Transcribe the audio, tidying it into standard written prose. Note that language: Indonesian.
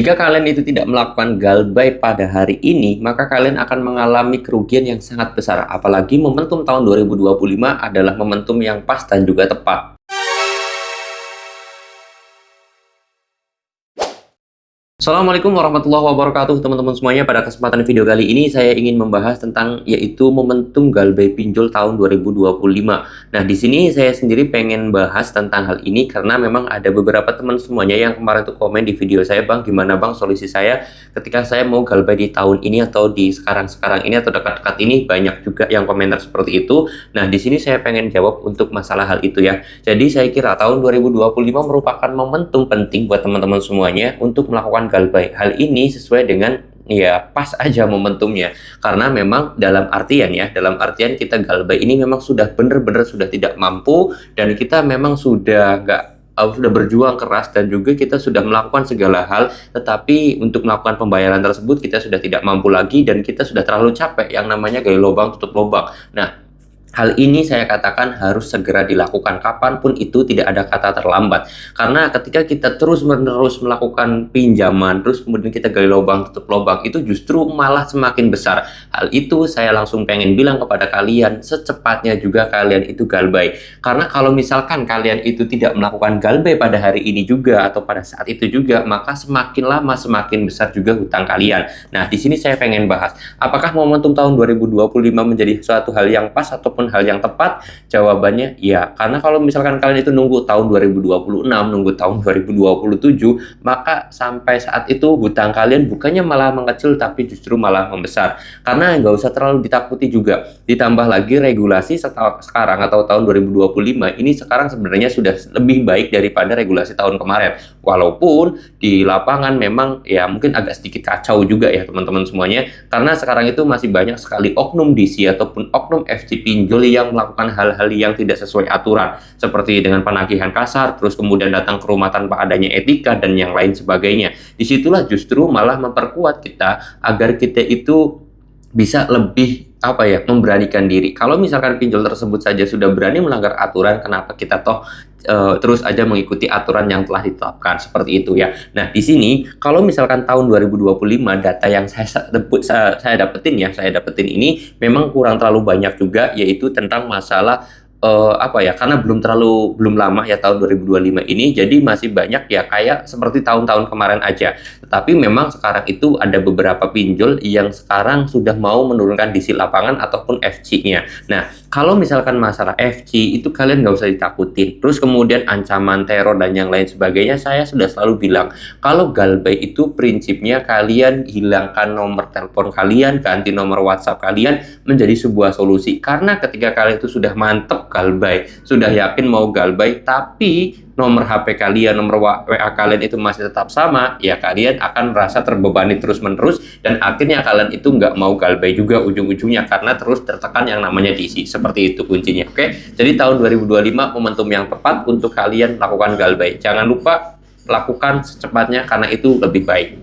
Jika kalian itu tidak melakukan galbay pada hari ini, maka kalian akan mengalami kerugian yang sangat besar. Apalagi momentum tahun 2025 adalah momentum yang pas dan juga tepat. Assalamualaikum warahmatullahi wabarakatuh teman-teman semuanya. Pada kesempatan video kali ini saya ingin membahas tentang yaitu momentum galbay pinjol tahun 2025. Nah, di sini saya sendiri pengen bahas tentang hal ini karena memang ada beberapa teman semuanya yang kemarin tuh komen di video saya, "Bang, gimana Bang solusi saya ketika saya mau galbay di tahun ini atau di sekarang-sekarang ini atau dekat-dekat ini?" Banyak juga yang komentar seperti itu. Nah, di sini saya pengen jawab untuk masalah hal itu ya. Jadi saya kira tahun 2025 merupakan momentum penting buat teman-teman semuanya untuk melakukan galbay. Hal ini sesuai dengan ya pas aja momentumnya, karena memang dalam artian kita galbay ini memang sudah benar-benar sudah tidak mampu dan kita memang sudah sudah berjuang keras dan juga kita sudah melakukan segala hal, tetapi untuk melakukan pembayaran tersebut kita sudah tidak mampu lagi dan kita sudah terlalu capek, yang namanya gali lubang tutup lubang. Nah, hal ini saya katakan harus segera dilakukan, kapanpun itu tidak ada kata terlambat. Karena ketika kita terus-menerus melakukan pinjaman, terus kemudian kita gali lubang, tutup lubang, itu justru malah semakin besar. Hal itu saya langsung pengen bilang kepada kalian, secepatnya juga kalian itu galbay. Karena kalau misalkan kalian itu tidak melakukan galbay pada hari ini juga, atau pada saat itu juga, maka semakin lama semakin besar juga hutang kalian. Nah, di sini saya pengen bahas, apakah momentum tahun 2025 menjadi suatu hal yang pas ataupun hal yang tepat? Jawabannya ya, karena kalau misalkan kalian itu nunggu tahun 2026, nunggu tahun 2027, maka sampai saat itu hutang kalian bukannya malah mengecil tapi justru malah membesar. Karena nggak usah terlalu ditakuti juga, ditambah lagi regulasi sekarang atau tahun 2025 ini sekarang sebenarnya sudah lebih baik daripada regulasi tahun kemarin, walaupun di lapangan memang ya mungkin agak sedikit kacau juga ya teman-teman semuanya, karena sekarang itu masih banyak sekali oknum DC ataupun oknum FC pinjol yang melakukan hal-hal yang tidak sesuai aturan, seperti dengan penagihan kasar, terus kemudian datang ke rumah tanpa adanya etika dan yang lain sebagainya. Disitulah justru malah memperkuat kita agar kita itu bisa lebih memberanikan diri. Kalau misalkan pinjol tersebut saja sudah berani melanggar aturan, kenapa kita toh terus aja mengikuti aturan yang telah ditetapkan seperti itu ya. Nah, di sini kalau misalkan tahun 2025 data yang saya dapetin ini memang kurang terlalu banyak juga, yaitu tentang masalah karena belum lama ya tahun 2025 ini, jadi masih banyak ya kayak seperti tahun-tahun kemarin aja. Tetapi memang sekarang itu ada beberapa pinjol yang sekarang sudah mau menurunkan DC lapangan ataupun FC-nya. Nah, kalau misalkan masalah FC itu kalian nggak usah ditakutin. Terus kemudian ancaman teror dan yang lain sebagainya, saya sudah selalu bilang kalau galbay itu prinsipnya kalian hilangkan nomor telepon kalian, ganti nomor WhatsApp kalian menjadi sebuah solusi. Karena ketika kalian itu sudah mantep galbay, sudah yakin mau galbay, tapi nomor HP kalian, nomor WA kalian itu masih tetap sama, ya kalian akan merasa terbebani terus-menerus dan akhirnya kalian itu nggak mau galbay juga ujung-ujungnya karena terus tertekan yang namanya DC. Seperti itu kuncinya, oke? Jadi tahun 2025 momentum yang tepat untuk kalian melakukan galbay. Jangan lupa lakukan secepatnya karena itu lebih baik.